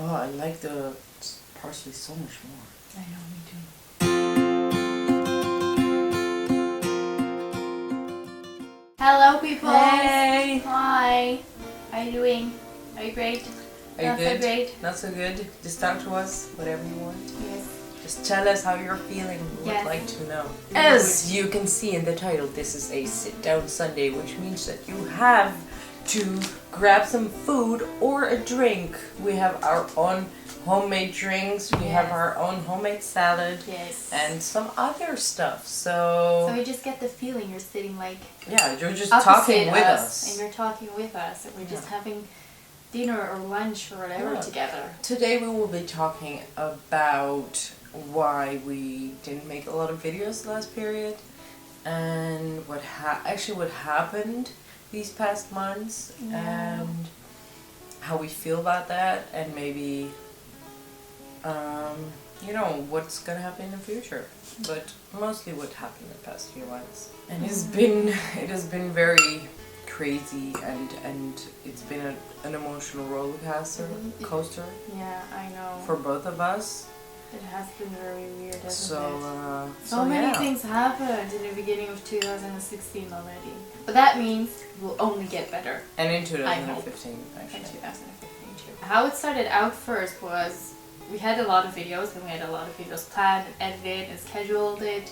Oh, I like the parsley so much more. I know, me too. Hello, people. Hey! Hi. How you doing? Are you great? Are you Not good? so great. Not so good? Just talk to us, whatever you want. Yes. Just tell us how you're feeling. We would Yes. like to know. As you can see in the title, this is a sit-down Sunday, which means that you have to grab some food or a drink. We have our own homemade drinks, we have Yes. our own homemade salad, Yes. and some other stuff. So you just get the feeling you're sitting like yeah, you're just opposite talking with us. and you're talking with us, and we're just Yeah. having dinner or lunch or whatever Yeah. together. Today we will be talking about why we didn't make a lot of videos last period, and what happened these past months, Yeah. and how we feel about that, and maybe what's gonna happen in the future, but mostly what happened in the past few months. And it has been very crazy, and it's been an emotional roller coaster Yeah, I know. for both of us. It has been very weird, hasn't So it? so So many yeah. things happened in the beginning of 2016 already. But that means we'll only get better And in I 2015, in actually. 2015 too. How it started out first was we had a lot of videos, and we had a lot of videos planned and edited and scheduled it.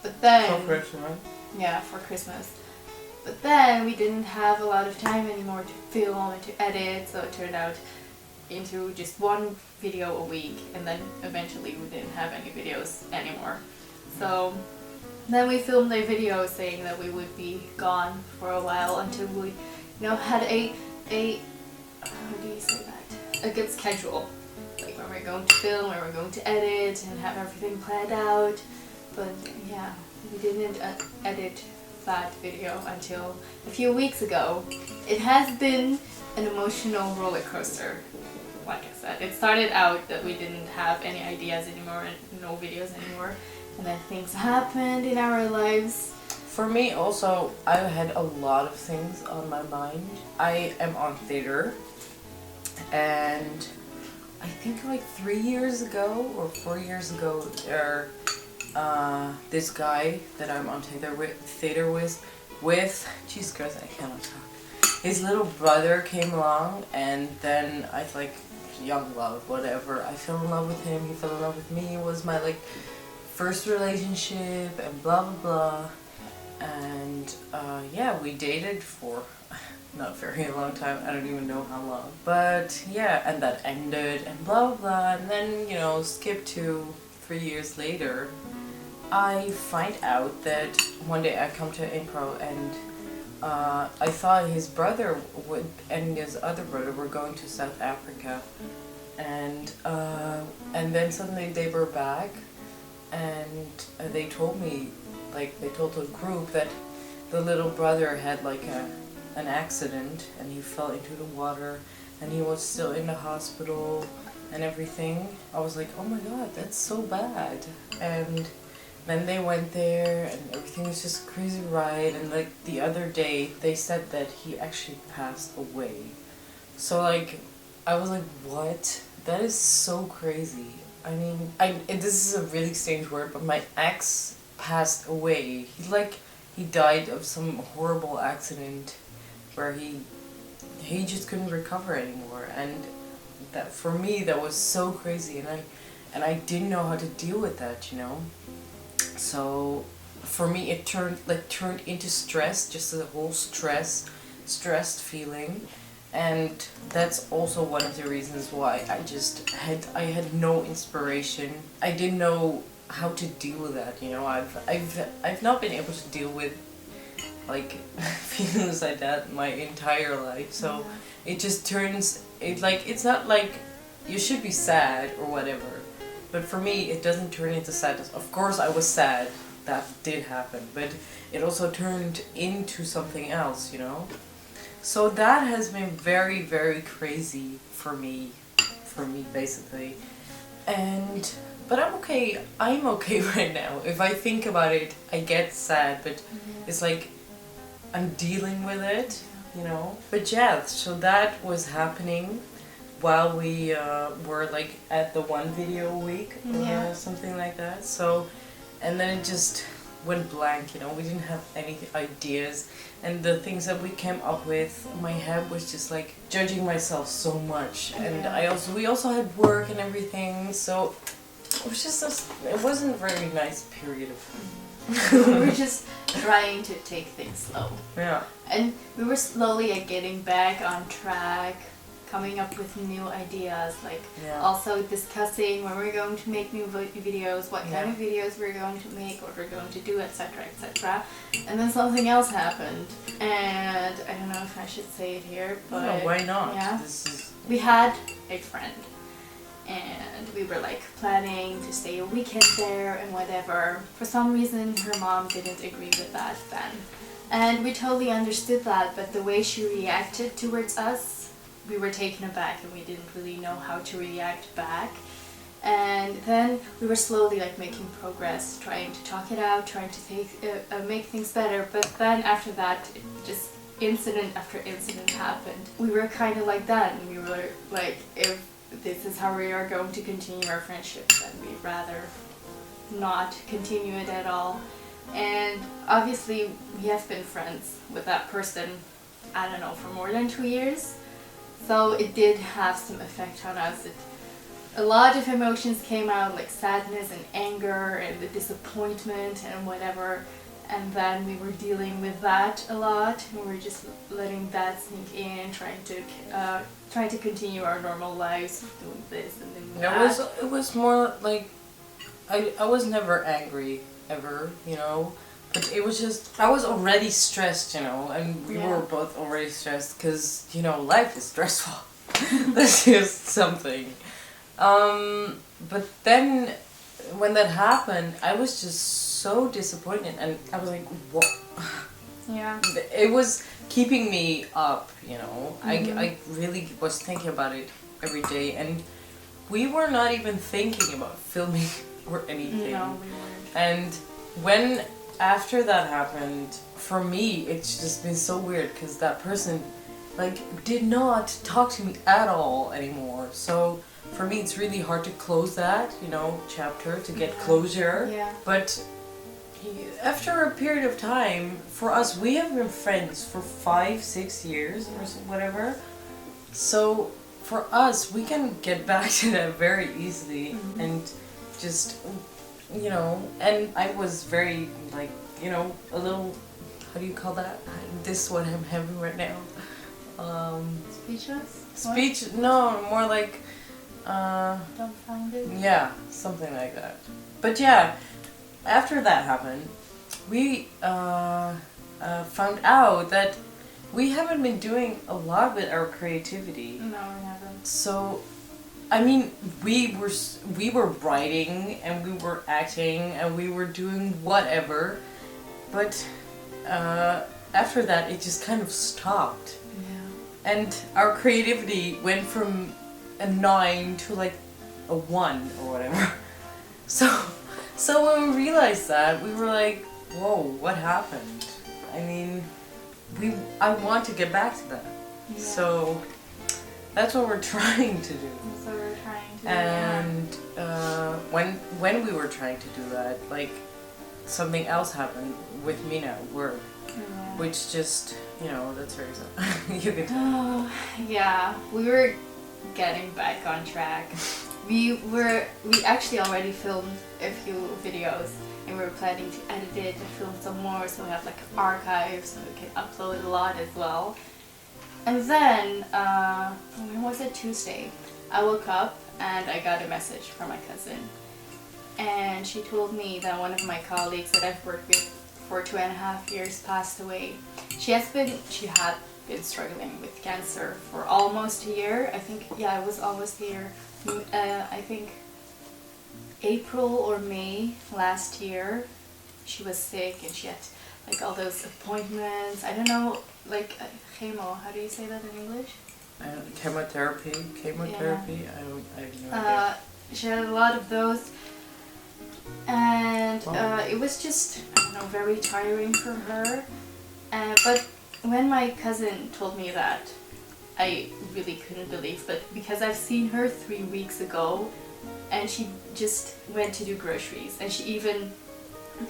But then So Christmas. yeah, for Christmas. But then we didn't have a lot of time anymore to film and to edit, so it turned out into just one video a week, and then eventually we didn't have any videos anymore. So then we filmed a video saying that we would be gone for a while until we, had a how do you say that? A good schedule. Like when we're going to film, when we're going to edit, and have everything planned out. But yeah, we didn't edit that video until a few weeks ago. It has been an emotional roller coaster. Like I said, it started out that we didn't have any ideas anymore and no videos anymore, and then things happened in our lives. For me also, I had a lot of things on my mind. I am on theater, and I think like 3 years ago or 4 years ago, this guy that I'm on theater with, Jesus Christ, I cannot talk. His little brother came along, and then I like young love, whatever. I fell in love with him. He fell in love with me. It was my first relationship, and blah blah blah. And yeah, we dated for not very long time. I don't even know how long. But yeah, and that ended, and blah blah blah. And then skip to 3 years later, I find out that one day I come to improv, and I thought his brother and his other brother were going to South Africa, and then suddenly they were back, and they told me, they told the group that the little brother had an accident, and he fell into the water, and he was still in the hospital and everything. I was like, oh my god, that's so bad. And then they went there, and everything was just a crazy ride, and the other day they said that he actually passed away. So I was like, what? That is so crazy. I mean, this is a really strange word, but my ex passed away. He died of some horrible accident where he just couldn't recover anymore, and that for me that was so crazy, and I didn't know how to deal with that, So for me it turned into stress, just a whole stressed feeling, and that's also one of the reasons why I had no inspiration. I didn't know how to deal with that, I've not been able to deal with feelings like that my entire life. So it just turns it's not like you should be sad or whatever. But for me, it doesn't turn into sadness. Of course, I was sad. That did happen. But it also turned into something else, So that has been very, very crazy for me, basically. But I'm okay. I'm okay right now. If I think about it, I get sad, but it's I'm dealing with it, But yeah, so that was happening. while we were like at the one video a week or something like that. So, and then it just went blank, you know, we didn't have any ideas, and the things that we came up with, my head was just like judging myself so much, and we also had work and everything, so it was just it wasn't a very nice period of we were just trying to take things slow. Yeah. And we were slowly getting back on track, coming up with new ideas, like also discussing when we're going to make new videos, what kind of videos we're going to make, what we're going to do, etc., etc. And then something else happened, and I don't know if I should say it here, but no, why not? Yeah, we had a friend, and we were like planning to stay a weekend there and whatever. For some reason, her mom didn't agree with that then, and we totally understood that. But the way she reacted towards us, we were taken aback, and we didn't really know how to react back. And then we were slowly like making progress, trying to talk it out, trying to make things better. But then after that, just incident after incident happened. We were kind of like that, and we were like, if this is how we are going to continue our friendship, then we'd rather not continue it at all. And obviously we have been friends with that person, I don't know, for more than 2 years. So it did have some effect on us. A lot of emotions came out, like sadness and anger and the disappointment and whatever. And then we were dealing with that a lot. We were just letting that sink in, trying to continue our normal lives, doing this and then that. It was more like I was never angry ever, you know. But it was just, I was already stressed, you know, and we were both already stressed because, you know, life is stressful. That's just something. But then when that happened, I was just so disappointed, and I was like, what? Yeah. It was keeping me up, you know. I really was thinking about it every day, and we were not even thinking about filming or anything. No, we weren't. And when after that happened, for me, it's just been so weird because that person, like, did not talk to me at all anymore. So for me, it's really hard to close that, you know, chapter, to get closure. Yeah. But after a period of time, for us, we have been friends for 5-6 years or whatever. So for us, we can get back to that very easily and just, you know, and I was very, like, you know, a little, how do you call that? This is what I'm having right now. Speechless? No, more like, dumbfounded? Yeah, something like that. But yeah, after that happened, we found out that we haven't been doing a lot with our creativity. No, we haven't. So, I mean, we were writing and we were acting and we were doing whatever, but after that it just kind of stopped. Yeah. And our creativity went from a 9 to like a 1 or whatever. So when we realized that, we were like, whoa, what happened? I mean, I want to get back to that. Yeah. So that's what we're trying to do. That's what we're trying to do. And when we were trying to do that, like, something else happened with Mina at work, which just, you know, that's very sad. You can tell. Oh, yeah, we were getting back on track. We actually already filmed a few videos, and we were planning to edit it and film some more, so we have like an archive so we can upload a lot as well. And then, when was it? Tuesday, I woke up and I got a message from my cousin. And she told me that one of my colleagues that I've worked with for 2.5 years passed away. She had been struggling with cancer for almost a year. I think, yeah, it was almost a year. I think April or May last year, she was sick and she had like all those appointments. I don't know, like chemo. How do you say that in English? Chemotherapy. Yeah. I have no idea. She had a lot of those, and it was just, I don't know, very tiring for her. But when my cousin told me that, I really couldn't believe. But because I've seen her 3 weeks ago, and she just went to do groceries, and she even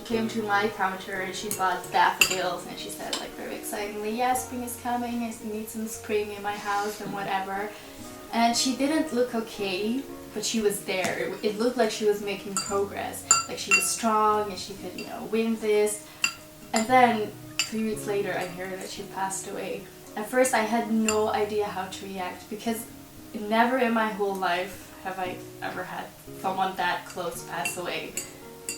came to my counter and she bought daffodils, and she said like very excitingly, yeah, spring is coming, I need some spring in my house and whatever. And she didn't look okay, but she was there. It looked like she was making progress, like she was strong and she could, you know, win this. And then 3 weeks later I hear that she passed away. At first I had no idea how to react, because never in my whole life have I ever had someone that close pass away.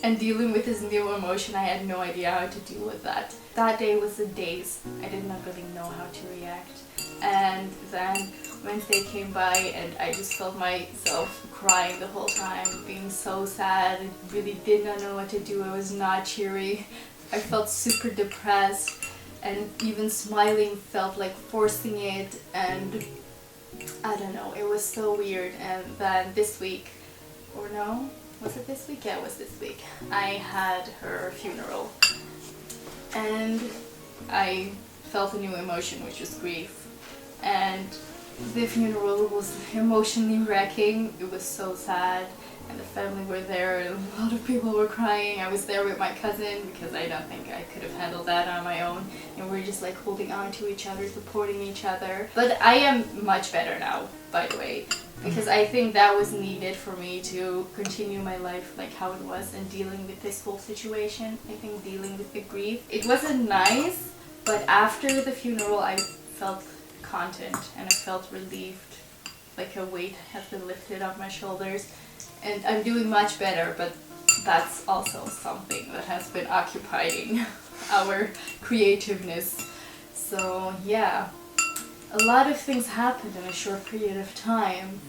And dealing with this new emotion, I had no idea how to deal with that. That day was a daze. I did not really know how to react. And then Wednesday came by and I just felt myself crying the whole time, being so sad. I really did not know what to do. I was not cheery. I felt super depressed, and even smiling felt like forcing it, and I don't know, it was so weird. And then this week, or no, was it this week? Yeah, it was this week. I had her funeral and I felt a new emotion, which was grief. And the funeral was emotionally wrecking. It was so sad, and the family were there, and a lot of people were crying. I was there with my cousin because I don't think I could have handled that on my own, and we're just like holding on to each other, supporting each other. But I am much better now, by the way, because I think that was needed for me to continue my life like how it was, and dealing with this whole situation. I think dealing with the grief, it wasn't nice, but after the funeral I felt content and I felt relieved, like a weight has been lifted off my shoulders, and I'm doing much better. But that's also something that has been occupying our creativeness. So yeah, a lot of things happened in a short period of time,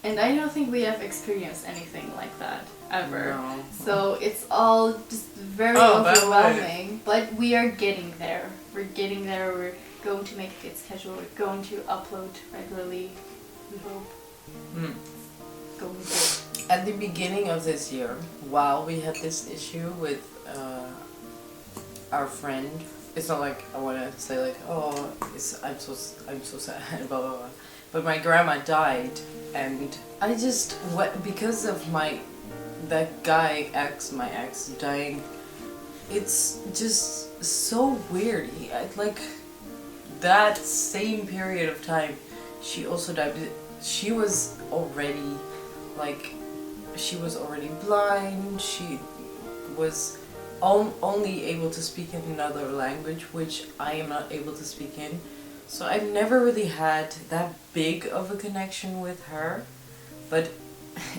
and I don't think we have experienced anything like that ever. No. So it's all just very overwhelming, but we are getting there. We're getting there. We're going to make a good schedule. We're going to upload regularly, we hope. Going good. At the beginning of this year, while we had this issue with our friend, it's not like I want to say like, oh, I'm so sad, blah blah blah. But my grandma died, and I just because of my my ex dying. It's just so weird. Like that same period of time, she also died. She was already blind. She was only able to speak in another language, which I am not able to speak in. So I've never really had that big of a connection with her, but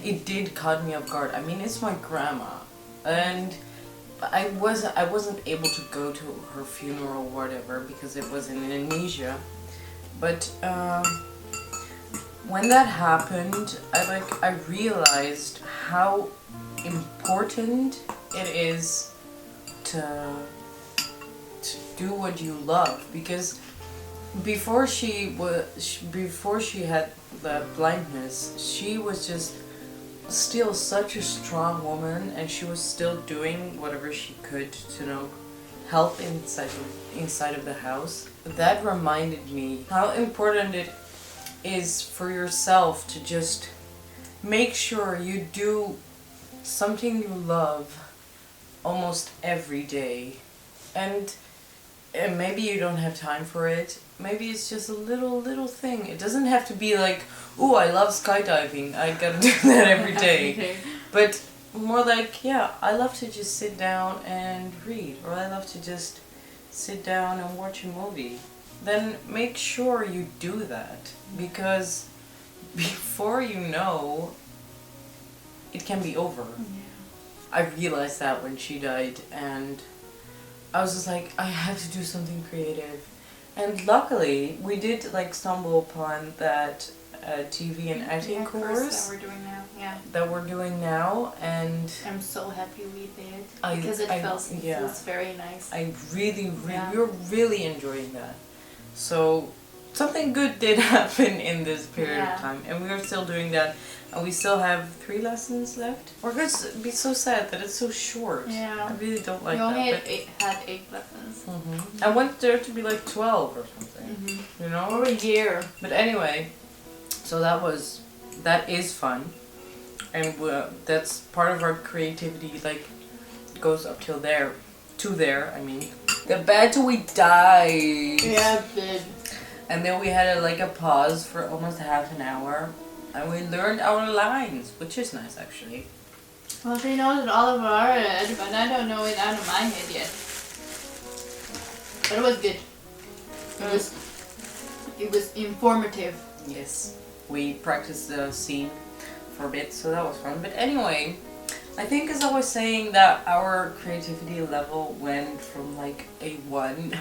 it did caught me off guard. I mean, it's my grandma, and I wasn't able to go to her funeral or whatever because it was in Indonesia. But when that happened, I realized how important it is to do what you love, because before she had the blindness, she was just still such a strong woman, and she was still doing whatever she could to help inside of the house. That reminded me how important it is for yourself to just make sure you do something you love almost every day. And maybe you don't have time for it. Maybe it's just a little thing. It doesn't have to be like, ooh, I love skydiving, I gotta do that every day. But more like, yeah, I love to just sit down and read, or I love to just sit down and watch a movie. Then make sure you do that, because before you know, it can be over. Yeah. I realized that when she died, and I was just like, I have to do something creative. And luckily, we did stumble upon that TV and acting course that we're doing now. Yeah. That we're doing now, and I'm so happy we did, because it feels very nice. We were really enjoying that. So something good did happen in this period of time, and we are still doing that. And we still have 3 lessons left. We're going to be so sad that it's so short. Yeah. I really don't like that. We only had 8 lessons. I want there to be 12 or something. you know? Or a year. But anyway, so that is fun. And that's part of our creativity, like, goes up till there. To there, I mean. The battery died. Yeah, it did. And then we had a pause for almost half an hour. And we learned our lines, which is nice actually. Well, she knows it all of our head, but I don't know it out of my head yet. But it was good. It was informative. Yes. We practiced the scene for a bit, so that was fun. But anyway, I think as I was saying that our creativity level went from like a 1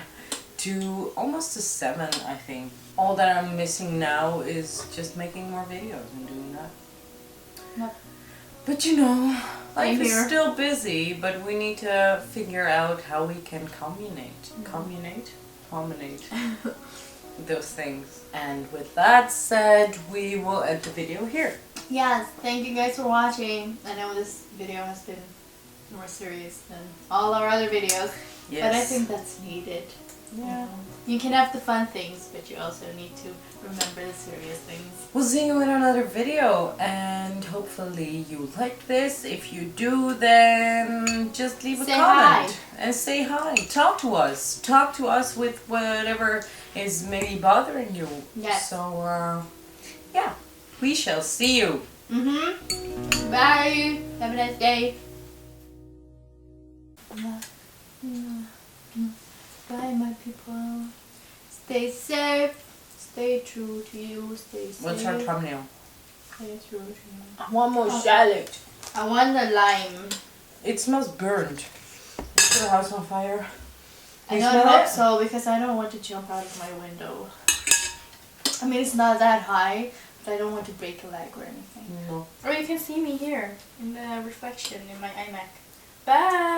to almost a 7, I think. All that I'm missing now is just making more videos and doing that. Yep. But you know, life is here. still busy, but we need to figure out how we can combinate those things. And with that said, we will end the video here. Yes, thank you guys for watching. I know this video has been more serious than all our other videos, Yes. but I think that's needed. Yeah. You can have the fun things, but you also need to remember the serious things. We'll see you in another video, and hopefully you like this. If you do, then just leave a Say comment hi. and say hi. Talk to us. Talk to us with whatever is maybe bothering you. Yes. So, yeah, we shall see you. Bye. Have a nice day. Bye, my people. Stay safe. Stay true to you. Stay safe. What's our thumbnail? Stay true to you. I want more salad. I want the lime. It smells burnt. Is the house on fire? I You don't smell hope it? so because I don't want to jump out of my window. I mean, it's not that high, but I don't want to break a leg or anything. No. Or you can see me here in the reflection in my iMac. Bye!